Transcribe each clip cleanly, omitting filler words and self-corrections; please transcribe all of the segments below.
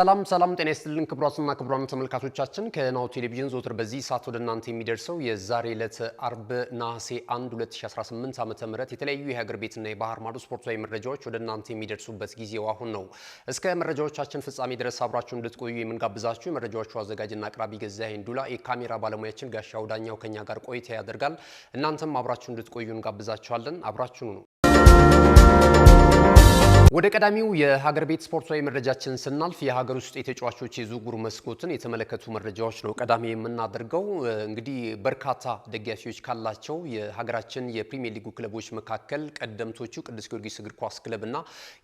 ሰላም ጤና ይስጥልን ክቡራትና ክቡራን ተመልካቾቻችን ከናሁ ቴሌቪዥን ዘወትር በዚህ ሰዓት ወደ እናንተ የሚደርሰው የዛሬ ዕለት አርብ ነሐሴ 1 2018 ዓ.ም የተለያዩ የሀገር ቤትና የባህር ማዶ ስፖርታዊ መረጃዎች ወደ እናንተ የሚደርሱበት ጊዜው አሁን ነው። እስከ መረጃዎቻችን ፍጻሜ ድረስ አብራችሁ እንድትቆዩ የምንጋብዛችሁ የመረጃዎቹ አዘጋጅና አቅራቢ ገዛኸኝ ዱላ፣ የካሜራ ባለሙያችን ጋሻው ዳኛው ከኛ ጋር ቆይታ ያደርጋል። እናንተም አብራችሁ እንድትቆዩ እንጋብዛችኋለን። አብራችሁ ነው። ወደ ቀዳሚው የሀገር ቤት ስፖርታዊ መረጃችን ስናልፍ የሀገር ውስጥ የተጫዋቾች የዝውውር መስኮትን የተመለከቱ መረጃዎች ነው ቀዳሚ የምናደርገው። እንግዲህ በርካታ ደጋፊዎች ካላቸው የሀገራችን የፕሪሚየር ሊግ ክለቦች መካከል ቀደምቶቹ ቅዱስ ጊዮርጊስ እግር ኳስ ክለብና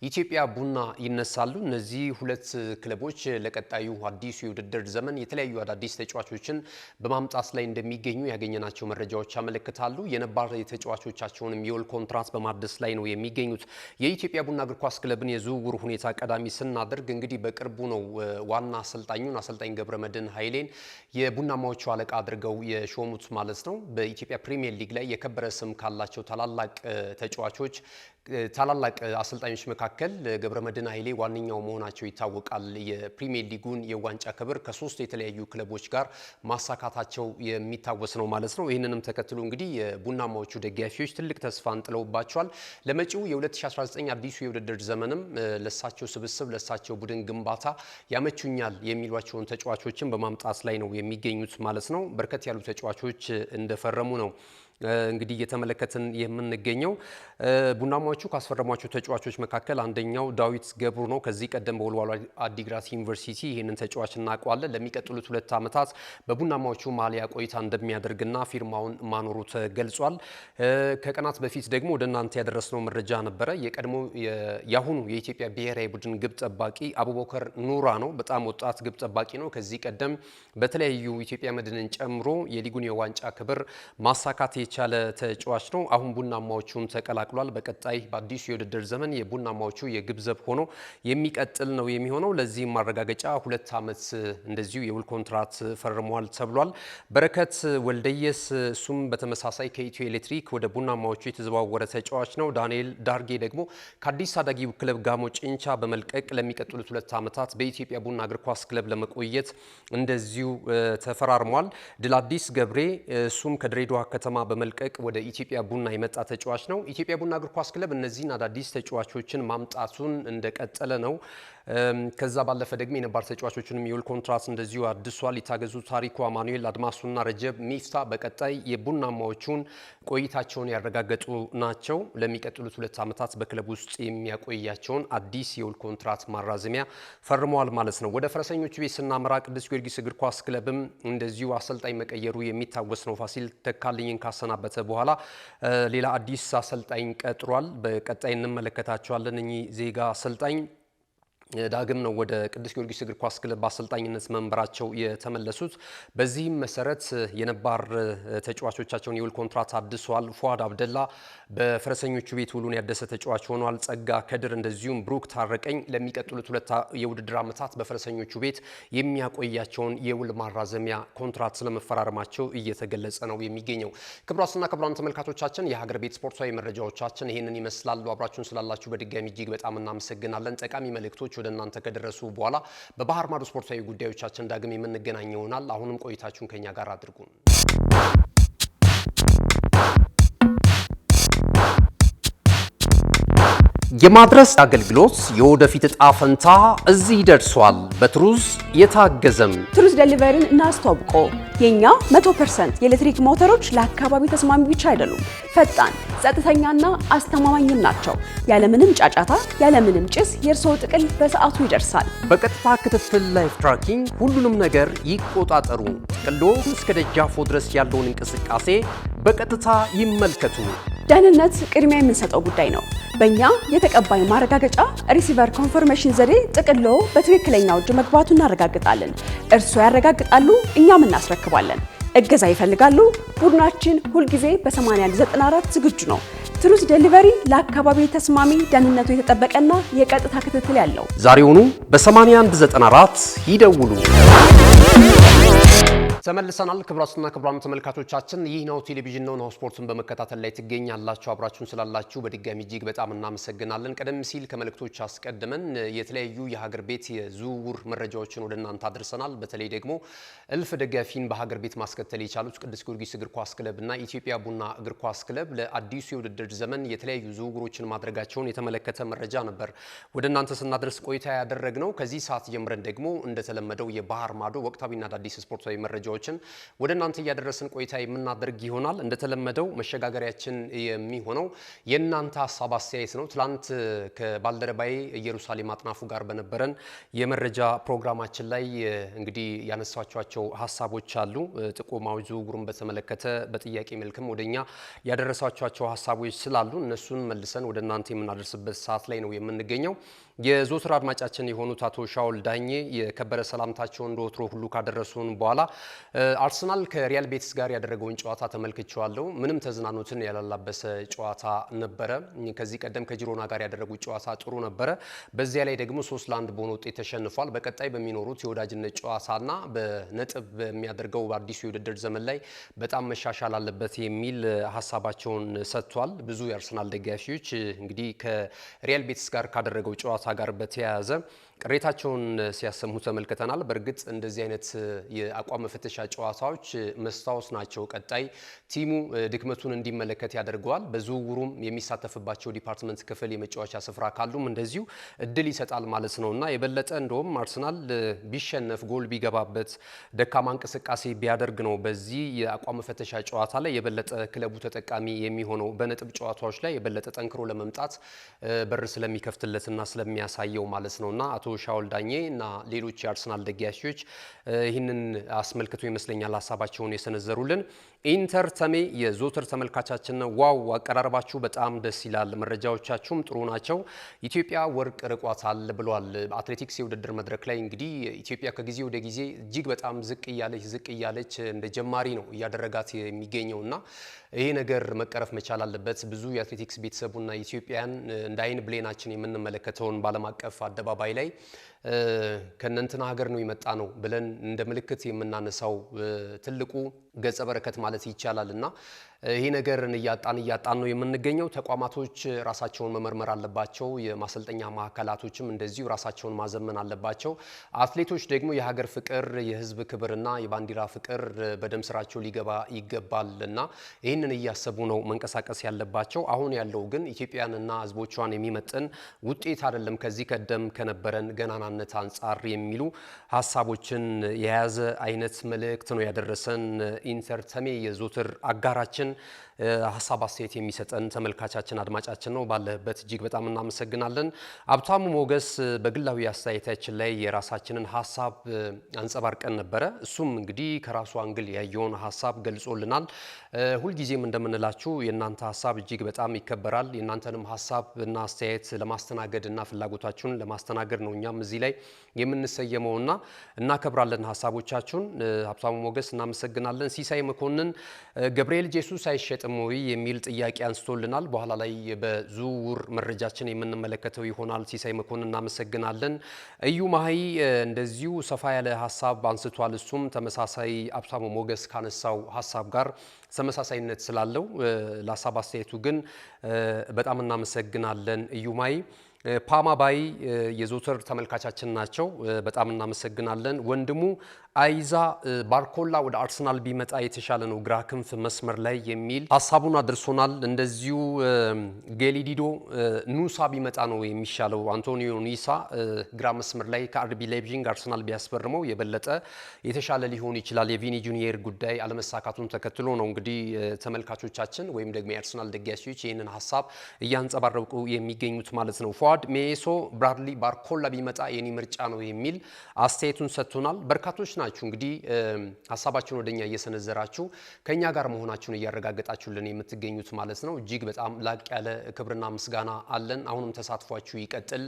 ኢትዮጵያ ቡና ይነሳሉ። እነዚህ ሁለት ክለቦች ለቀጣዩ አዲሱ የውድድር ዘመን የተለያዩ አዳዲስ ተጫዋቾችን በማምጣት ላይ እንደሚገኙ ያገኘናቸው መረጃዎች ያመለክታሉ። የነባር ተጫዋቾቻቸውንም የውል ኮንትራት በማደስ ላይ ነው የሚገኙት። የኢትዮጵያ ቡና እግር ኳስ ክለብን የዝውውር ሁኔታ ቀዳሚ ስናደርግ እንግዲህ በቅርቡ ነው ዋና አሰልጣኝ ገብረመድህን ኃይሌን የቡናማዎቹ አለቃ አድርገው የሾሙት ማለት ነው። በኢትዮጵያ ፕሪሚየር ሊግ ላይ የከበረ ስም ካላቸው ታላላቅ አሰልጣኞች መካከል ገብረመድህን ኃይሌ ዋነኛው መሆናቸው ይታወቃል። የፕሪሚየር ሊጉን የዋንጫ ክብር ከሶስት የተለያዩ ክለቦች ጋር ማሳካታቸው የሚታወስ ነው ማለት ነው። ይህንንም ተከትሎ እንግዲህ የቡናማዎቹ ደጋፊዎች ትልቅ ተስፋ እንጥለውባቸዋል። ለመጪው የ2019 አዲሱ የውድድር ዘመንም ለሳቸው ስብስብ ለሳቸው ቡድን ግንባታ ያመቹኛል የሚሏቸውን ተጫዋቾችን በማምጣት ላይ ነው የሚገኙት ማለት ነው። በርከት ያሉ ተጫዋቾች እንደፈረሙ ነው እንግዲህ እየተመለከትን የምንገኘው። ቡናማዎቹ ካስፈረሟቸው ተጫዋቾች መካከል አንደኛው ዳዊት ገብሩ ነው። ከዚህ ቀደም በወልዋሎ አዲግራት ዩኒቨርሲቲ ይህንን ተጫዋች እናውቀዋለን። ለሚቀጥሉት 2 ዓመታት በቡናማዎቹ ማሊያ ቆይታ እንደሚያደርግና ፊርማውን ማኖሩ ተገልጿል። ከቀናት በፊት ደግሞ ወደ እናንተ ያደረስነው መረጃ ነበረ። ያሁኑ የኢትዮጵያ ብሔራዊ ቡድን ግብ ጠባቂ አቡበከር ኑራ ነው። በጣም ወጣት ግብ ጠባቂ ነው። ከዚህ ቀደም በተለያዩ ኢትዮጵያ መድንን ጨምሮ የሊጉን የዋንጫ ክብር ማሳካት የቻለ ተጫዋች ነው። አሁን ቡናማዎቹን ተቀላቅሏል። በቀጣይ በአዲሱ የውድድር ዘመን የቡናማዎቹ የግብ ዘብ ሆኖ የሚቀጥል ነው የሚሆነው። ለዚህም ማረጋገጫ 2 ዓመት እንደዚሁ የውል ኮንትራት ፈርሟል ተብሏል። በረከት ወልደየስ እሱም በተመሳሳይ ከኢትዮ ኤሌክትሪክ ወደ ቡናማዎቹ የተዘዋወረ ተጫዋች ነው። ዳንኤል ዳርጌ ደግሞ ከአዲስ አዳጊው ክለብ ጋሞ ጭንቻ በመልቀቅ ለሚቀጥሉት 2 ዓመታት በኢትዮጵያ ቡና እግር ኳስ ክለብ ለመቆየት እንደዚሁ ተፈራርሟል። ድልአዲስ ገብሬ እሱም ከድሬዳዋ ከተማ በመልቀቅ ወደ ኢትዮጵያ ቡና የመጣ ተጫዋች ነው። ኢትዮጵያ ቡና እግር ኳስ ክለብ እነዚህን አዳዲስ ተጫዋቾችን ማምጣቱን እንደቀጠለ ነው። ከዛ ባለፈ ደግሞ የነባር ተጫዋቾችንም የውል ኮንትራት እንደዚሁ አድሷል። ይታገዙ ታሪኩ፣ አማኑኤል አድማሱና ረጀብ ሚፍታ በቀጣይ የቡናማዎቹን ቆይታቸውን ያረጋገጡ ናቸው። ለሚቀጥሉት 2 ዓመታት በክለብ ውስጥ የሚያቆያቸውን አዲስ የውል ኮንትራት ማራዘሚያ ፈርመዋል ማለት ነው። ወደ ፈረሰኞቹ ቤት ስናመራ ቅዱስ ጊዮርጊስ እግር ኳስ ክለብም እንደዚሁ አሰልጣኝ መቀየሩ የሚታወስ ነው። ፋሲል ተካልኝን ካሰናበተ በኋላ ሌላ አዲስ አሰልጣኝ ቀጥሯል። በቀጣይ እንመለከታቸዋለን። እኚህ ዜጋ አሰልጣኝ ዳግም ነው ወደ ቅዱስ ጊዮርጊስ እግር ኳስ ክለብ አሰልጣኝነት መንበራቸው የተመለሱት። በዚህም መሰረት የነባር ተጫዋቾቻቸውን የውል ኮንትራት አድሰዋል። ፉአድ አብደላ በፈረሰኞቹ ቤት ውሉን ያደሰ ተጫዋች ሆኗል። ጸጋ ከድር እንደዚሁም ብሩክ ታረቀኝ ለሚቀጥሉት 2 የውድድር ዓመታት በፈረሰኞቹ ቤት የሚያቆያቸውን የውል ማራዘሚያ ኮንትራት ስለመፈራረማቸው እየተገለጸ ነው የሚገኘው። ክቡራትና ክቡራን ተመልካቾቻችን የሀገር ቤት ስፖርታዊ መረጃዎቻችን ይህንን ይመስላሉ። አብራችሁን ስላላችሁ በድጋሚ እጅግ በጣም እናመሰግናለን። ጠቃሚ መልእክቶች ወደ እናንተ ከደረሱ በኋላ በባህር ማዶ ስፖርታዊ ጉዳዮቻችን ዳግም የምንገናኝ ይሆናል። አሁንም ቆይታችሁን ከኛ ጋር አድርጉ። የማድረስ አገልግሎት የወደፊት ዕጣ ፈንታ እዚህ ደርሷል። በትሩዝ የታገዘም ትሩዝ ዴሊቨሪን እናስተዋውቆ። የኛ 100% የኤሌክትሪክ ሞተሮች ለአካባቢ ተስማሚ ብቻ አይደሉም፣ ፈጣን፣ ጸጥተኛና አስተማማኝም ናቸው። ያለምንም ጫጫታ፣ ያለምንም ጭስ የእርስዎ ጥቅል በሰዓቱ ይደርሳል። በቀጥታ ክትትል ላይፍ ትራኪንግ ሁሉንም ነገር ይቆጣጠሩ። ጥቅሎ እስከ ደጃፎ ድረስ ያለውን እንቅስቃሴ በቀጥታ ይመልከቱ። ደህንነት ቅድሚያ የምንሰጠው ጉዳይ ነው። በእኛ የተቀባይ ማረጋገጫ ሪሲቨር ኮንፈርሜሽን ዘዴ ጥቅሎ በትክክለኛው እጅ መግባቱ እናረጋግጣለን። እርስዎ ያረጋግጣሉ፣ እኛም እናስረክባለን። እገዛ ይፈልጋሉ? ቡድናችን ሁልጊዜ በ8194 ዝግጁ ነው። ትሩዝ ዴሊቨሪ ለአካባቢ ተስማሚ፣ ደህንነቱ የተጠበቀና የቀጥታ ክትትል ያለው። ዛሬውኑ በ8194 ይደውሉ። ተመልሰናል። ክቡራትና ክቡራን ተመልካቾቻችን ይህ ነው ቴሌቪዥን ነው ስፖርትን በመከታተል ላይ ትገኛላችሁ። አብራችሁን ስላላችሁ በድጋሚ እጅግ በጣም እናመሰግናለን። ቀደም ሲል ከመልእክቶች አስቀድመን የተለያዩ የሀገር ቤት የዝውውር መረጃዎችን ወደ እናንተ አድርሰናል። በተለይ ደግሞ እልፍ ደጋፊን በሀገር ቤት ማስከተል የቻሉት ቅዱስ ጊዮርጊስ እግር ኳስ ክለብና ኢትዮጵያ ቡና እግር ኳስ ክለብ ለአዲሱ የውድድር ዘመን የተለያዩ ዝውውሮችን ማድረጋቸውን የተመለከተ መረጃ ነበር ወደ እናንተ ስናደርስ ቆይታ ያደረግነው። ከዚህ ሰዓት ጀምረን ደግሞ እንደተለመደው የባህር ማዶ ወቅታዊና አዳዲስ ስፖርታዊ መረጃዎችን ወደ እናንተ እያደረስን ቆይታ የምናደርግ ይሆናል። እንደተለመደው መሸጋገሪያችን የሚሆነው የእናንተ ሀሳብ አስተያየት ነው። ትላንት ከባልደረባዬ ኢየሩሳሌም አጥናፉ ጋር በነበረን የመረጃ ፕሮግራማችን ላይ እንግዲህ ያነሳቿቸው ሀሳቦች አሉ። ጥቆማዎች ዝውውሩን በተመለከተ በጥያቄ መልክም ወደኛ ያደረሳቿቸው ሀሳቦች ስላሉ እነሱን መልሰን ወደ እናንተ የምናደርስበት ሰዓት ላይ ነው የምንገኘው። የዞትር አድማጫችን የሆኑት አቶ ሻውል ዳኜ የከበረ ሰላምታቸውን እንደወትሮ ሁሉ ካደረሱን በኋላ አርሰናል ከሪያል ቤቲስ ጋር ያደረገውን ጨዋታ ተመልክቼዋለሁ። ምንም ተዝናኖትን ያላላበሰ ጨዋታ ነበረ። ከዚህ ቀደም ከጂሮና ጋር ያደረጉት ጨዋታ ጥሩ ነበረ። በዚያ ላይ ደግሞ 3-1 በሆነ ውጤት ተሸንፏል። በቀጣይ በሚኖሩት የወዳጅነት ጨዋታና በነጥብ በሚያደርገው በአዲሱ የውድድር ዘመን ላይ በጣም መሻሻል አለበት የሚል ሀሳባቸውን ሰጥቷል። ብዙ የአርሰናል ደጋፊዎች እንግዲህ ከሪያል ቤቲስ ጋር ካደረገው ጨዋታ ጋር በተያያዘ ቅሬታቸውን ሲያሰሙ ተመልክተናል። በእርግጥ እንደዚህ አይነት የአቋም መፈተሻ ጨዋታዎች መስታወስ ናቸው። ቀጣይ ቲሙ ድክመቱን እንዲመለከት ያደርገዋል። በዝውውሩም የሚሳተፍባቸው ዲፓርትመንት ክፍል የመጫወቻ ስፍራ ካሉም እንደዚሁ እድል ይሰጣል ማለት ነውና የበለጠ እንደውም አርሰናል ቢሸነፍ ጎል ቢገባበት ደካማ እንቅስቃሴ ቢያደርግ ነው በዚህ የአቋም መፈተሻ ጨዋታ ላይ የበለጠ ክለቡ ተጠቃሚ የሚሆነው። በነጥብ ጨዋታዎች ላይ የበለጠ ጠንክሮ ለመምጣት በር ስለሚከፍትለትና ስለሚያሳየው ማለት ነውና አቶ ሻውል ዳኜ እና ሌሎች የአርሰናል ደጋፊዎች ይህንን አስመልክቶ ይመስለኛል ሀሳባቸውን የሰነዘሩልን። ኢንተር ተሜ የዞትር ተመልካቻችን ነው። ዋው አቀራረባችሁ በጣም ደስ ይላል፣ መረጃዎቻችሁም ጥሩ ናቸው። ኢትዮጵያ ወርቅ ርቋታል ብሏል። አትሌቲክስ የውድድር መድረክ ላይ እንግዲህ ኢትዮጵያ ከጊዜ ወደ ጊዜ እጅግ በጣም ዝቅ እያለች እንደ ጀማሪ ነው እያደረጋት የሚገኘውና ይሄ ነገር መቀረፍ መቻል አለበት። ብዙ የአትሌቲክስ ቤተሰቡና ኢትዮጵያን እንደ አይን ብሌናችን የምንመለከተውን ባለም አቀፍ አደባባይ ላይ ከነንትና ሀገር ነው የመጣ ነው ብለን እንደ ምልክት የምናነሳው ትልቁ ገጸ በረከት ማለት ይቻላልና ይሄ ነገርን እያጣን ነው የምንገኘው። ተቋማቶች ራሳቸውን መመርመር አለባቸው። የማሰልጠኛ ማዕከላቶችም እንደዚሁ ራሳቸውን ማዘመን አለባቸው። አትሌቶች ደግሞ የሀገር ፍቅር፣ የህዝብ ክብርና የባንዲራ ፍቅር በደም ስራቸው ሊገባ ይገባልና ይህንን እያሰቡ ነው መንቀሳቀስ ያለባቸው። አሁን ያለው ግን ኢትዮጵያንና ህዝቦቿን የሚመጥን ውጤት አይደለም ከዚህ ቀደም ከነበረን ገናናነት አንጻር የሚሉ ሀሳቦችን የያዘ አይነት መልእክት ነው ያደረሰን ኢንተር ተሜ የዞትር አጋራችን ሀሳብ አስተያየት የሚሰጠን ተመልካቻችን አድማጫችን ነው። ባለበት እጅግ በጣም እናመሰግናለን። ሀብታሙ ሞገስ በግላዊ አስተያየታችን ላይ የራሳችንን ሀሳብ አንጸባርቀን ነበረ። እሱም እንግዲህ ከራሱ አንግል ያየውን ሀሳብ ገልጾልናል። ሁልጊዜም እንደምንላችሁ የእናንተ ሀሳብ እጅግ በጣም ይከበራል። የእናንተንም ሀሳብ እና አስተያየት ለማስተናገድ እና ፍላጎታችሁን ለማስተናገድ ነው እኛም እዚህ ላይ የምንሰየመውና እናከብራለን ሀሳቦቻችሁን። ሀብታሙ ሞገስ እናመሰግናለን። ሲሳይ መኮንን ገብርኤል ጄሱስ አይሸጥም ወይ የሚል ጥያቄ አንስቶልናል። በኋላ ላይ በዝውውር መረጃችን የምንመለከተው ይሆናል። ሲሳይ መኮንን እናመሰግናለን። እዩ ማሂ እንደዚሁ ሰፋ ያለ ሀሳብ አንስቷል። እሱም ተመሳሳይ ሀብታሙ ሞገስ ካነሳው ሀሳብ ጋር ተመሳሳይነት ስላለው ለሀሳብ አስተያየቱ ግን በጣም እናመሰግናለን እዩ ማሂ። ፓማ ባይ የዞትር ተመልካቻችን ናቸው። በጣም እናመሰግናለን። ወንድሙ አይዛ ባርኮላ ወደ አርሰናል ቢመጣ የተሻለ ነው ግራ ክንፍ መስመር ላይ የሚል ሀሳቡን አድርሶናል። እንደዚሁ ጌሊዲዶ ኑሳ ቢመጣ ነው የሚሻለው። አንቶኒዮ ኑሳ ግራ መስመር ላይ ከአርቢ ላይፕዚግ አርሰናል ቢያስፈርመው የበለጠ የተሻለ ሊሆን ይችላል። የቪኒ ጁኒየር ጉዳይ አለመሳካቱን ተከትሎ ነው እንግዲህ ተመልካቾቻችን ወይም ደግሞ የአርሰናል ደጋፊዎች ይህንን ሀሳብ እያንጸባረቁ የሚገኙት ማለት ነው። ፏድ ሜሶ ብራድሊ ባርኮላ ቢመጣ የኔ ምርጫ ነው የሚል አስተያየቱን ሰጥቶናል። በርካቶች ናችሁ እንግዲህ ሀሳባችሁን ወደኛ እየሰነዘራችሁ ከኛ ጋር መሆናችሁን እያረጋገጣችሁልን የምትገኙት ማለት ነው። እጅግ በጣም ላቅ ያለ ክብርና ምስጋና አለን። አሁንም ተሳትፏችሁ ይቀጥል።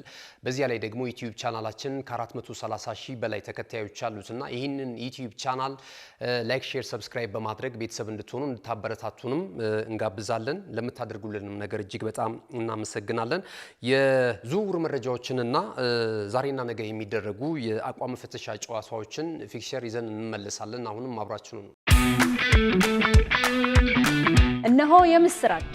በዚያ ላይ ደግሞ ዩቲዩብ ቻናላችን ከ430 ሺህ በላይ ተከታዮች አሉትና ይህንን ዩቲዩብ ቻናል ላይክ፣ ሼር፣ ሰብስክራይብ በማድረግ ቤተሰብ እንድትሆኑ እንድታበረታቱንም እንጋብዛለን። ለምታደርጉልንም ነገር እጅግ በጣም እናመሰግናለን። የዝውውር መረጃዎችንና ዛሬና ነገ የሚደረጉ የአቋም ፍተሻ ጨዋታዎችን ፊክቸር ይዘን እንመለሳለን። አሁንም አብራችሁን ነው። እነሆ የምስራች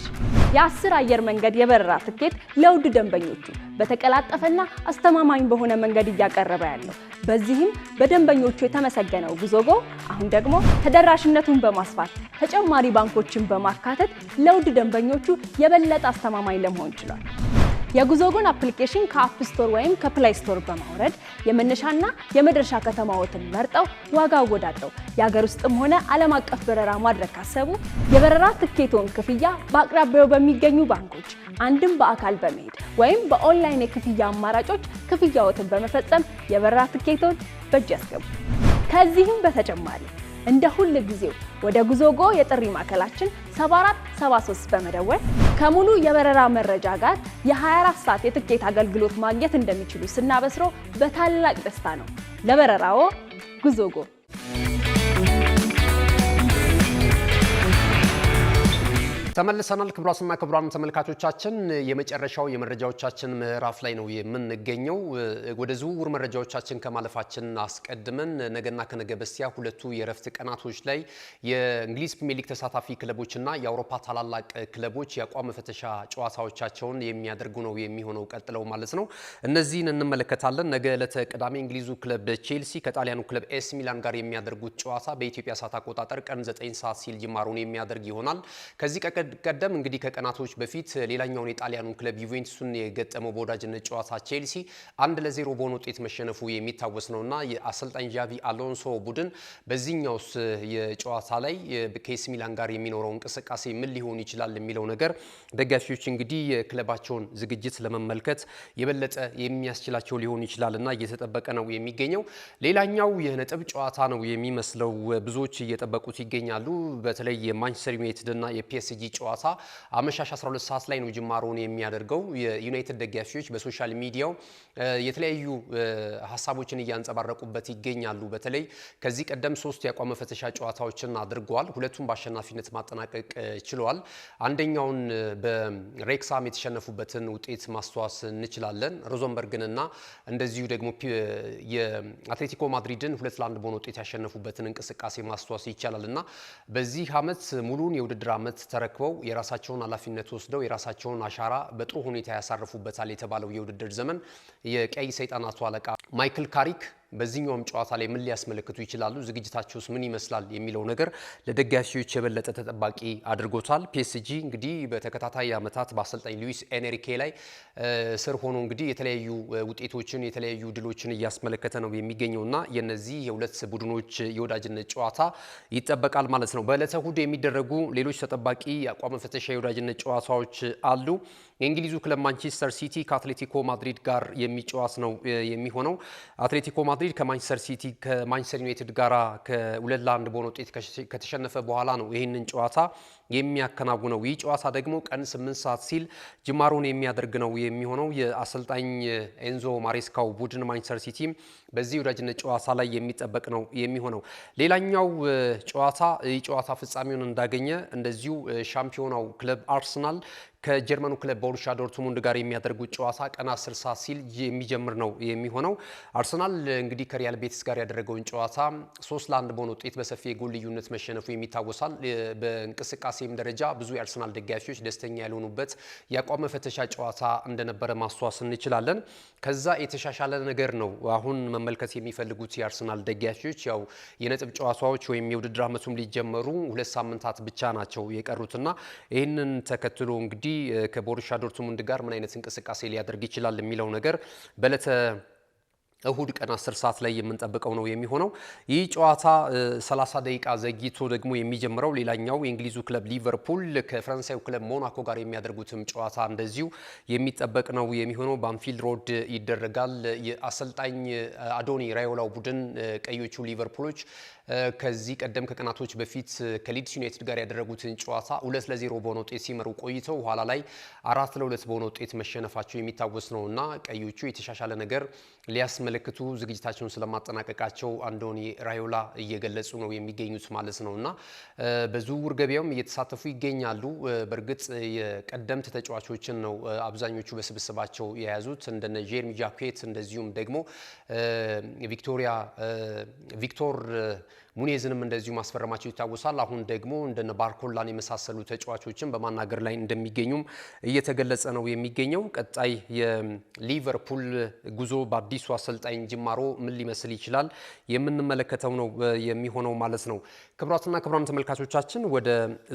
የ10 አየር መንገድ የበረራ ትኬት ለውድ ደንበኞቹ በተቀላጠፈና አስተማማኝ በሆነ መንገድ እያቀረበ ያለው። በዚህም በደንበኞቹ የተመሰገነው ጉዞጎ አሁን ደግሞ ተደራሽነቱን በማስፋት ተጨማሪ ባንኮችን በማካተት ለውድ ደንበኞቹ የበለጠ አስተማማኝ ለመሆን ችሏል። የጉዞጎን አፕሊኬሽን ከአፕ ስቶር ወይም ከፕላይ ስቶር በማውረድ የመነሻና የመድረሻ ከተማዎትን መርጠው ዋጋ አወዳድረው የሀገር ውስጥም ሆነ ዓለም አቀፍ በረራ ማድረግ ካሰቡ የበረራ ትኬቶን ክፍያ በአቅራቢያው በሚገኙ ባንኮች አንድም በአካል በመሄድ ወይም በኦንላይን የክፍያ አማራጮች ክፍያዎትን በመፈጸም የበረራ ትኬቶን በእጅ ያስገቡ። ከዚህም በተጨማሪ እንደ ሁሉ ጊዜው ወደ ጉዞጎ የጥሪ ማዕከላችን 7473 በመደወል ከሙሉ የበረራ መረጃ ጋር የ24 ሰዓት የትኬት አገልግሎት ማግኘት እንደሚችሉ ስናበስሮ በታላቅ ደስታ ነው። ለበረራዎ ጉዞጎ። ተመልሰናል። ክቡራትና ክቡራን ተመልካቾቻችን የመጨረሻው የመረጃዎቻችን ምዕራፍ ላይ ነው የምንገኘው። ወደ ዝውውር መረጃዎቻችን ከማለፋችን አስቀድመን ነገና ከነገ በስቲያ ሁለቱ የረፍት ቀናቶች ላይ የእንግሊዝ ፕሪሚየር ሊግ ተሳታፊ ክለቦችና የአውሮፓ ታላላቅ ክለቦች የአቋም ፍተሻ ጨዋታዎቻቸውን የሚያደርጉ ነው የሚሆነው ቀጥለው ማለት ነው። እነዚህን እንመለከታለን። ነገ ዕለተ ቅዳሜ እንግሊዙ ክለብ ቼልሲ ከጣሊያኑ ክለብ ኤስ ሚላን ጋር የሚያደርጉት ጨዋታ በኢትዮጵያ ሰዓት አቆጣጠር ቀን 9 ሰዓት ሲል ጅማሩን የሚያደርግ ይሆናል። ከዚህ ቀደም እንግዲህ ከቀናቶች በፊት ሌላኛውን የጣሊያኑን ክለብ ዩቬንቱስን የገጠመው በወዳጅነት ጨዋታ ቼልሲ 1-0 በሆነ ውጤት መሸነፉ የሚታወስ ነውና የአሰልጣኝ ዣቪ አሎንሶ ቡድን በዚህኛውስ የጨዋታ ላይ ከኤሲ ሚላን ጋር የሚኖረው እንቅስቃሴ ምን ሊሆን ይችላል የሚለው ነገር ደጋፊዎች እንግዲህ የክለባቸውን ዝግጅት ለመመልከት የበለጠ የሚያስችላቸው ሊሆን ይችላልና እየተጠበቀ ነው የሚገኘው። ሌላኛው የነጥብ ጨዋታ ነው የሚመስለው ብዙዎች እየጠበቁት ይገኛሉ። በተለይ የማንቸስተር ዩናይትድ እና የፒኤስጂ ጨዋታ አመሻሽ 12 ሰዓት ላይ ነው ጅማሮውን የሚያደርገው። የዩናይትድ ደጋፊዎች በሶሻል ሚዲያው የተለያዩ ሀሳቦችን እያንጸባረቁበት ይገኛሉ። በተለይ ከዚህ ቀደም 3 የአቋም መፈተሻ ጨዋታዎችን አድርገዋል። ሁለቱም በአሸናፊነት ማጠናቀቅ ችለዋል። አንደኛውን በሬክሳም የተሸነፉበትን ውጤት ማስተዋስ እንችላለን። ሮዘንበርግንና እንደዚሁ ደግሞ የአትሌቲኮ ማድሪድን 2-1 በሆነ ውጤት ያሸነፉበትን እንቅስቃሴ ማስተዋስ ይቻላልና በዚህ ዓመት ሙሉን የውድድር ዓመት ተረክበው የራሳቸውን ኃላፊነት ወስደው የራሳቸውን አሻራ በጥሩ ሁኔታ ያሳርፉበታል የተባለው የውድድር ዘመን የቀይ ሰይጣናቱ አለቃ ማይክል ካሪክ በዚህኛውም ጨዋታ ላይ ምን ሊያስመለክቱ ይችላሉ፣ ዝግጅታቸውስ ምን ይመስላል የሚለው ነገር ለደጋፊዎች የበለጠ ተጠባቂ አድርጎታል። ፒኤስጂ እንግዲህ በተከታታይ ዓመታት በአሰልጣኝ ሉዊስ ኤንሪኬ ላይ ስር ሆኖ እንግዲህ የተለያዩ ውጤቶችን የተለያዩ ድሎችን እያስመለከተ ነው የሚገኘውና የነዚህ የሁለት ቡድኖች የወዳጅነት ጨዋታ ይጠበቃል ማለት ነው። በዕለተ እሁድ የሚደረጉ ሌሎች ተጠባቂ የአቋም መፈተሻ የወዳጅነት ጨዋታዎች አሉ። የእንግሊዙ ክለብ ማንቸስተር ሲቲ ከአትሌቲኮ ማድሪድ ጋር የሚጫወት ነው የሚሆነው። አትሌቲኮ ማድሪድ ከማንቸስተር ዩናይትድ ጋር ከ2-1 በሆነ ውጤት ከተሸነፈ በኋላ ነው ይህንን ጨዋታ የሚያከናውነው። ይህ ጨዋታ ደግሞ ቀን 8 ሰዓት ሲል ጅማሮን የሚያደርግ ነው የሚሆነው። የአሰልጣኝ ኤንዞ ማሬስካው ቡድን ማንቸስተር ሲቲ በዚህ ወዳጅነት ጨዋታ ላይ የሚጠበቅ ነው የሚሆነው። ሌላኛው ጨዋታ ይህ ጨዋታ ፍጻሜውን እንዳገኘ እንደዚሁ ሻምፒዮናው ክለብ አርሰናል ከጀርመኑ ክለብ ቦሩሲያ ዶርትሙንድ ጋር የሚያደርጉት ጨዋታ ቀን 10 ሰዓት ሲል የሚጀምር ነው የሚሆነው። አርሰናል እንግዲህ ከሪያል ቤቲስ ጋር ያደረገውን ጨዋታ 3-1 በሆነ ውጤት በሰፊ የጎል ልዩነት መሸነፉ የሚታወሳል። በእንቅስቃሴም ደረጃ ብዙ የአርሰናል ደጋፊዎች ደስተኛ ያልሆኑበት የአቋም መፈተሻ ጨዋታ እንደነበረ ማስተዋስ እንችላለን። ከዛ የተሻሻለ ነገር ነው አሁን መመልከት የሚፈልጉት የአርሰናል ደጋፊዎች። ያው የነጥብ ጨዋታዎች ወይም የውድድር ዓመቱም ሊጀመሩ 2 ሳምንታት ብቻ ናቸው የቀሩትና ይህንን ተከትሎ እንግዲህ ከቦሩሲያ ዶርትሙንድ ጋር ምን አይነት እንቅስቃሴ ሊያደርግ ይችላል የሚለው ነገር በዕለተ እሁድ ቀን 10 ሰዓት ላይ የምንጠብቀው ነው የሚሆነው። ይህ ጨዋታ 30 ደቂቃ ዘግይቶ ደግሞ የሚጀምረው ሌላኛው የእንግሊዙ ክለብ ሊቨርፑል ከፈረንሳዩ ክለብ ሞናኮ ጋር የሚያደርጉትም ጨዋታ እንደዚሁ የሚጠበቅ ነው የሚሆነው። በአንፊልድ ሮድ ይደረጋል። የአሰልጣኝ አዶኒ ራዮላው ቡድን ቀዮቹ ሊቨርፑሎች ከዚህ ቀደም ከቀናቶች በፊት ከሊድስ ዩናይትድ ጋር ያደረጉትን ጨዋታ 2-0 በሆነ ውጤት ሲመሩ ቆይተው ኋላ ላይ 4-2 በሆነ ውጤት መሸነፋቸው የሚታወስ ነውና ቀዮቹ የተሻሻለ ነገር ሊያስመ የሚያስመለክቱ ዝግጅታቸውን ስለማጠናቀቃቸው አንዶኒ ራዮላ እየገለጹ ነው የሚገኙት ማለት ነውና በዝውውር ገበያውም እየተሳተፉ ይገኛሉ። በእርግጥ የቀደምት ተጫዋቾችን ነው አብዛኞቹ በስብስባቸው የያዙት እንደነ ጄርሚ ጃኬት እንደዚሁም ደግሞ ቪክቶር ሙኔዝንም እንደዚሁ ማስፈረማቸው ይታወሳል። አሁን ደግሞ እንደነ ባርኮላን የመሳሰሉ ተጫዋቾችን በማናገር ላይ እንደሚገኙም እየተገለጸ ነው የሚገኘው። ቀጣይ የሊቨርፑል ጉዞ በአዲሱ አሰልጣኝ ጅማሮ ምን ሊመስል ይችላል የምንመለከተው ነው የሚሆነው ማለት ነው። ክቡራትና ክቡራን ተመልካቾቻችን ወደ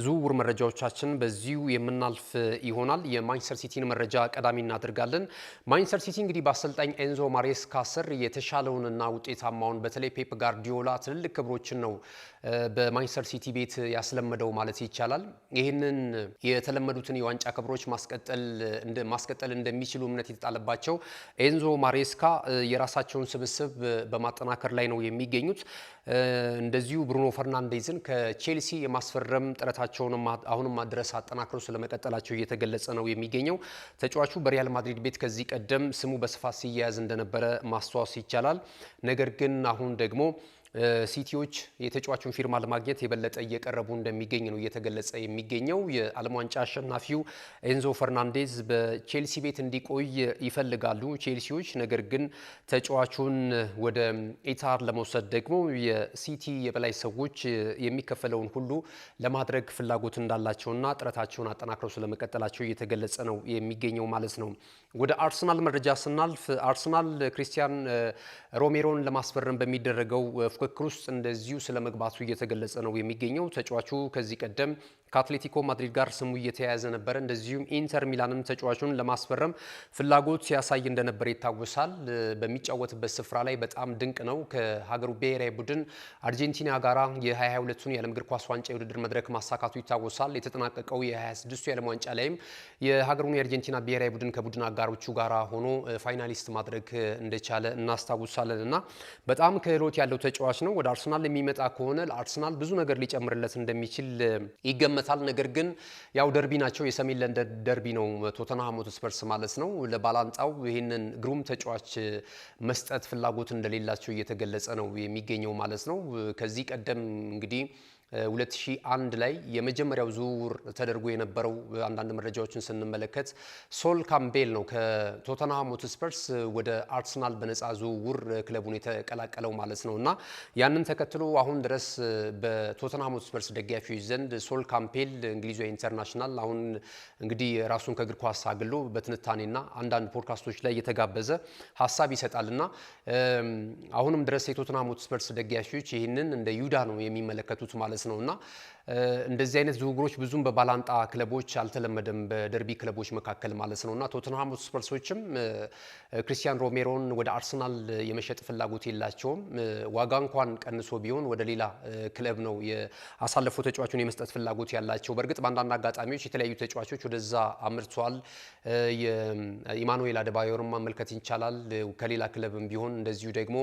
ዝውውር መረጃዎቻችን በዚሁ የምናልፍ ይሆናል። የማንቸስተር ሲቲን መረጃ ቀዳሚ እናደርጋለን። ማንቸስተር ሲቲ እንግዲህ በአሰልጣኝ ኤንዞ ማሬስካ ስር የተሻለውንና ውጤታማውን በተለይ ፔፕ ጋርዲዮላ ትልልቅ ክብሮች ነው በማንቸስተር ሲቲ ቤት ያስለመደው ማለት ይቻላል። ይህንን የተለመዱትን የዋንጫ ክብሮች ማስቀጠል እንደሚችሉ እምነት የተጣለባቸው ኤንዞ ማሬስካ የራሳቸውን ስብስብ በማጠናከር ላይ ነው የሚገኙት። እንደዚሁ ብሩኖ ፈርናንዴዝን ከቼልሲ የማስፈረም ጥረታቸውን አሁንም ድረስ አጠናክረው ስለመቀጠላቸው እየተገለጸ ነው የሚገኘው። ተጫዋቹ በሪያል ማድሪድ ቤት ከዚህ ቀደም ስሙ በስፋት ሲያያዝ እንደነበረ ማስተዋወስ ይቻላል። ነገር ግን አሁን ደግሞ ሲቲዎች የተጫዋቹን ፊርማ ለማግኘት የበለጠ እየቀረቡ እንደሚገኝ ነው እየተገለጸ የሚገኘው። የዓለም ዋንጫ አሸናፊው ኤንዞ ፈርናንዴዝ በቼልሲ ቤት እንዲቆይ ይፈልጋሉ ቼልሲዎች። ነገር ግን ተጫዋቹን ወደ ኢታር ለመውሰድ ደግሞ የሲቲ የበላይ ሰዎች የሚከፈለውን ሁሉ ለማድረግ ፍላጎት እንዳላቸውና ጥረታቸውን አጠናክረው ስለመቀጠላቸው እየተገለጸ ነው የሚገኘው ማለት ነው። ወደ አርሰናል መረጃ ስናልፍ አርሰናል ክሪስቲያን ሮሜሮን ለማስፈረም በሚደረገው ፉክክር ውስጥ እንደዚሁ ስለመግባቱ እየተገለጸ ነው የሚገኘው። ተጫዋቹ ከዚህ ቀደም ከአትሌቲኮ ማድሪድ ጋር ስሙ እየተያያዘ ነበር። እንደዚሁም ኢንተር ሚላንም ተጫዋቹን ለማስፈረም ፍላጎት ሲያሳይ እንደነበር ይታወሳል። በሚጫወትበት ስፍራ ላይ በጣም ድንቅ ነው። ከሀገሩ ብሔራዊ ቡድን አርጀንቲና ጋራ የ2022ቱን የዓለም እግር ኳስ ዋንጫ የውድድር መድረክ ማሳካቱ ይታወሳል። የተጠናቀቀው የ26ቱ የዓለም ዋንጫ ላይም የሀገሩን የአርጀንቲና ብሔራዊ ቡድን ከቡድን አጋሮቹ ጋራ ሆኖ ፋይናሊስት ማድረግ እንደቻለ እናስታውሳለን እና በጣም ክህሎት ያለው ተጫዋች ነው። ወደ አርሰናል የሚመጣ ከሆነ ለአርሰናል ብዙ ነገር ሊጨምርለት እንደሚችል ይገመታል። ነገር ግን ያው ደርቢ ናቸው፣ የሰሜን ለንደን ደርቢ ነው ቶተንሃም ሆትስፐርስ ማለት ነው። ለባላንጣው ይህንን ግሩም ተጫዋች መስጠት ፍላጎት እንደሌላቸው እየተገለጸ ነው የሚገኘው ማለት ነው። ከዚህ ቀደም እንግዲህ 2001 ላይ የመጀመሪያው ዝውውር ተደርጎ የነበረው አንዳንድ መረጃዎችን ስንመለከት ሶል ካምቤል ነው ከቶተንሃም ሆትስፐርስ ወደ አርሰናል በነፃ ዝውውር ክለቡን የተቀላቀለው ማለት ነው እና ያንን ተከትሎ አሁን ድረስ በቶተንሃም ሆትስፐርስ ደጋፊዎች ዘንድ ሶል ካምቤል እንግሊዛዊ ኢንተርናሽናል አሁን እንግዲህ ራሱን ከእግር ኳስ አግሎ በትንታኔና አንዳንድ ፖድካስቶች ላይ የተጋበዘ ሀሳብ ይሰጣልና አሁንም ድረስ የቶተንሃም ሆትስፐርስ ደጋፊዎች ይህንን እንደ ይሁዳ ነው የሚመለከቱት ማለት ነውና እንደዚህ አይነት ዝውውሮች ብዙም በባላንጣ ክለቦች አልተለመደም፣ በደርቢ ክለቦች መካከል ማለት ነውና ቶተንሃም ሆትስፐርሶችም ክሪስቲያን ሮሜሮን ወደ አርሰናል የመሸጥ ፍላጎት የላቸውም። ዋጋ እንኳን ቀንሶ ቢሆን ወደ ሌላ ክለብ ነው የአሳልፎ ተጫዋቹን የመስጠት ፍላጎት ያላቸው። በእርግጥ በአንዳንድ አጋጣሚዎች የተለያዩ ተጫዋቾች ወደዛ አምርተዋል። ኢማኑኤል አደባዮርን ማመልከት ይቻላል። ከሌላ ክለብም ቢሆን እንደዚሁ ደግሞ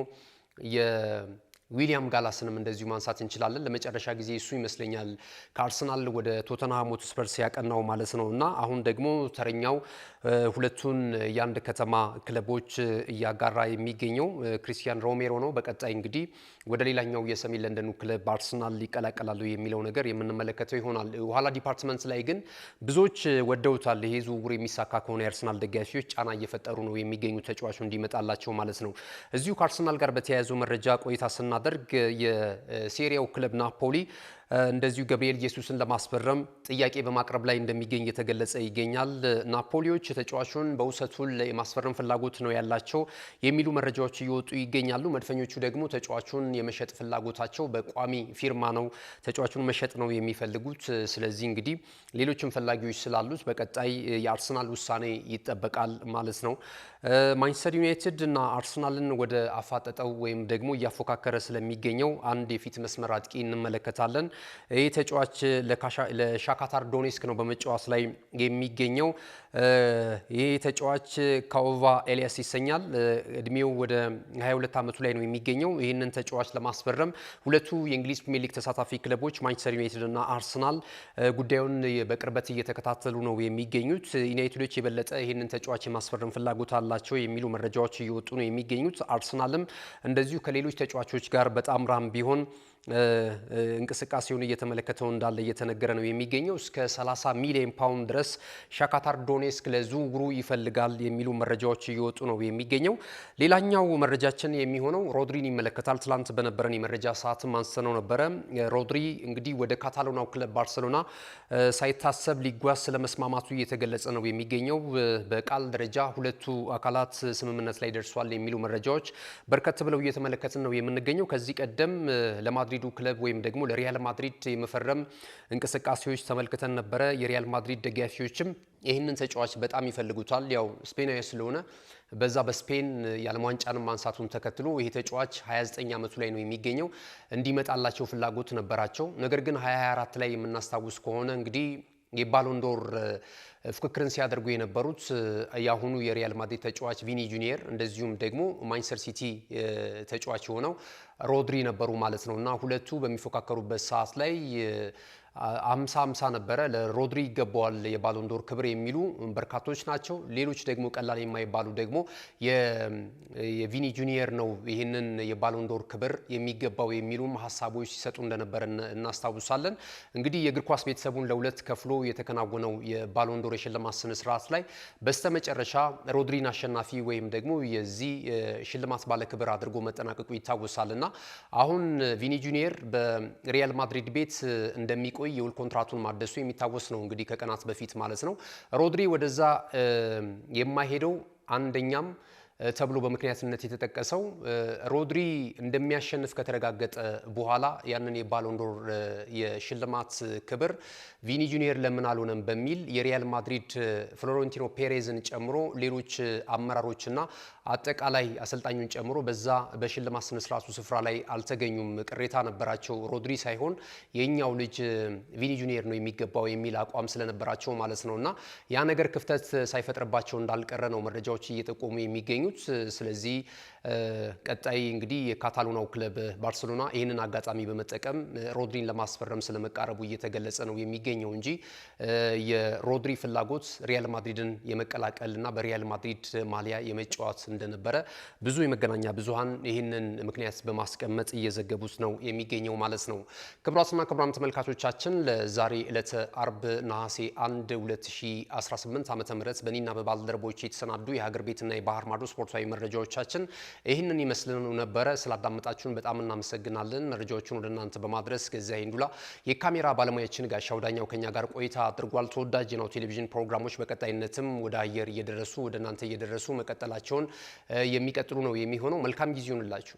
ዊሊያም ጋላስንም እንደዚሁ ማንሳት እንችላለን። ለመጨረሻ ጊዜ እሱ ይመስለኛል ከአርሰናል ወደ ቶተንሃም ሆትስፐርስ ያቀናው ማለት ነው እና አሁን ደግሞ ተረኛው ሁለቱን የአንድ ከተማ ክለቦች እያጋራ የሚገኘው ክሪስቲያን ሮሜሮ ነው። በቀጣይ እንግዲህ ወደ ሌላኛው የሰሜን ለንደኑ ክለብ አርሰናል ሊቀላቀላሉ የሚለው ነገር የምንመለከተው ይሆናል። ኋላ ዲፓርትመንት ላይ ግን ብዙዎች ወደውታል። ይሄ ዝውውር የሚሳካ ከሆነ የአርሰናል ደጋፊዎች ጫና እየፈጠሩ ነው የሚገኙ ተጫዋቹ እንዲመጣላቸው ማለት ነው። እዚሁ ከአርሰናል ጋር በተያያዘው መረጃ ቆይታ ስናደርግ የሴሪያው ክለብ ናፖሊ እንደዚሁ ገብርኤል ኢየሱስን ለማስፈረም ጥያቄ በማቅረብ ላይ እንደሚገኝ እየተገለጸ ይገኛል። ናፖሊዎች ተጫዋቹን በውሰቱ የማስፈረም ፍላጎት ነው ያላቸው የሚሉ መረጃዎች እየወጡ ይገኛሉ። መድፈኞቹ ደግሞ ተጫዋቹን የመሸጥ ፍላጎታቸው በቋሚ ፊርማ ነው፣ ተጫዋቹን መሸጥ ነው የሚፈልጉት። ስለዚህ እንግዲህ ሌሎችም ፈላጊዎች ስላሉት በቀጣይ የአርሰናል ውሳኔ ይጠበቃል ማለት ነው። ማንቸስተር ዩናይትድ እና አርሰናልን ወደ አፋጠጠው ወይም ደግሞ እያፎካከረ ስለሚገኘው አንድ የፊት መስመር አጥቂ እንመለከታለን። ይህ ተጫዋች ለሻካታር ዶኔስክ ነው በመጫወት ላይ የሚገኘው። ይህ ተጫዋች ካኦቫ ኤልያስ ይሰኛል። እድሜው ወደ 22 ዓመቱ ላይ ነው የሚገኘው። ይህንን ተጫዋች ለማስፈረም ሁለቱ የእንግሊዝ ፕሪሚየር ሊግ ተሳታፊ ክለቦች ማንቸስተር ዩናይትድ እና አርሰናል ጉዳዩን በቅርበት እየተከታተሉ ነው የሚገኙት። ዩናይትዶች የበለጠ ይህንን ተጫዋች የማስፈረም ፍላጎት አላቸው የሚሉ መረጃዎች እየወጡ ነው የሚገኙት። አርሰናልም እንደዚሁ ከሌሎች ተጫዋቾች ጋር በጣምራም ቢሆን እንቅስቃሴውን እየተመለከተው እንዳለ እየተነገረ ነው የሚገኘው። እስከ 30 ሚሊዮን ፓውንድ ድረስ ሻካታር ዶኔስክ ለዝውውሩ ይፈልጋል የሚሉ መረጃዎች እየወጡ ነው የሚገኘው። ሌላኛው መረጃችን የሚሆነው ሮድሪን ይመለከታል። ትላንት በነበረን የመረጃ ሰዓትም አንስተነው ነበረ። ሮድሪ እንግዲህ ወደ ካታሎናው ክለብ ባርሴሎና ሳይታሰብ ሊጓዝ ስለመስማማቱ እየተገለጸ ነው የሚገኘው። በቃል ደረጃ ሁለቱ አካላት ስምምነት ላይ ደርሷል የሚሉ መረጃዎች በርከት ብለው እየተመለከትን ነው የምንገኘው። ከዚህ ቀደም ለማድሪዱ ክለብ ወይም ደግሞ ለሪያል ማድሪድ የመፈረም እንቅስቃሴዎች ተመልክተን ነበረ። የሪያል ማድሪድ ደጋፊዎችም ይህንን ተጫዋች በጣም ይፈልጉታል። ያው ስፔናዊ ስለሆነ በዛ በስፔን የዓለም ዋንጫንም ማንሳቱን ተከትሎ ይሄ ተጫዋች 29 ዓመቱ ላይ ነው የሚገኘው። እንዲመጣላቸው ፍላጎት ነበራቸው። ነገር ግን 2024 ላይ የምናስታውስ ከሆነ እንግዲህ የባሎንዶር ፍክክርን ሲያደርጉ የነበሩት ያሁኑ የሪያል ማድሪድ ተጫዋች ቪኒ ጁኒየር እንደዚሁም ደግሞ ማንቸስተር ሲቲ ተጫዋች የሆነው ሮድሪ ነበሩ ማለት ነው እና ሁለቱ በሚፎካከሩበት ሰዓት ላይ 50-50 ነበረ። ለሮድሪ ይገባዋል የባሎንዶር ክብር የሚሉ በርካቶች ናቸው። ሌሎች ደግሞ ቀላል የማይባሉ ደግሞ የቪኒ ጁኒየር ነው ይህንን የባሎንዶር ክብር የሚገባው የሚሉም ሀሳቦች ሲሰጡ እንደነበረ እናስታውሳለን። እንግዲህ የእግር ኳስ ቤተሰቡን ለሁለት ከፍሎ የተከናወነው የባሎንዶር የሽልማት ስነ ስርዓት ላይ በስተመጨረሻ ሮድሪን አሸናፊ ወይም ደግሞ የዚህ ሽልማት ባለ ክብር አድርጎ መጠናቀቁ ይታወሳልና አሁን ቪኒ ጁኒየር በሪያል ማድሪድ ቤት እንደሚቆይ የውል ኮንትራቱን ማደሱ የሚታወስ ነው። እንግዲህ ከቀናት በፊት ማለት ነው። ሮድሪ ወደዛ የማይሄደው አንደኛም ተብሎ በምክንያትነት የተጠቀሰው ሮድሪ እንደሚያሸንፍ ከተረጋገጠ በኋላ ያንን የባሎንዶር የሽልማት ክብር ቪኒ ጁኒየር ለምን አልሆነም በሚል የሪያል ማድሪድ ፍሎሬንቲኖ ፔሬዝን ጨምሮ ሌሎች አመራሮችና አጠቃላይ አሰልጣኙን ጨምሮ በዛ በሽልማት ስነ ስርዓቱ ስፍራ ላይ አልተገኙም። ቅሬታ ነበራቸው። ሮድሪ ሳይሆን የኛው ልጅ ቪኒ ጁኒየር ነው የሚገባው የሚል አቋም ስለነበራቸው ማለት ነውና ያ ነገር ክፍተት ሳይፈጥርባቸው እንዳልቀረ ነው መረጃዎች እየጠቆሙ የሚገኙ። ስለዚህ ቀጣይ እንግዲህ የካታሎናው ክለብ ባርሴሎና ይህንን አጋጣሚ በመጠቀም ሮድሪን ለማስፈረም ስለመቃረቡ እየተገለጸ ነው የሚገኘው እንጂ የሮድሪ ፍላጎት ሪያል ማድሪድን የመቀላቀልና በሪያል ማድሪድ ማሊያ የመጫወት እንደነበረ ብዙ የመገናኛ ብዙሃን ይህንን ምክንያት በማስቀመጥ እየዘገቡት ነው የሚገኘው ማለት ነው። ክቡራትና ክቡራን ተመልካቾቻችን ለዛሬ ዕለተ አርብ ነሐሴ 1 2018 ዓ.ም በእኔና በባልደረቦች የተሰናዱ የሀገር ቤትና የባህር ማዶ ስፖርታዊ መረጃዎቻችን ይህንን ይመስሉ ነበረ። ስላዳመጣችሁን በጣም እናመሰግናለን። መረጃዎቹን ወደ እናንተ በማድረስ ገዛኸኝ ዱላ፣ የካሜራ ባለሙያችን ጋሻው ዳኛው ከኛ ጋር ቆይታ አድርጓል። ተወዳጅ ነው ቴሌቪዥን ፕሮግራሞች በቀጣይነትም ወደ አየር እየደረሱ ወደ እናንተ እየደረሱ መቀጠላቸውን የሚቀጥሉ ነው የሚሆነው። መልካም ጊዜ ይሁንላችሁ።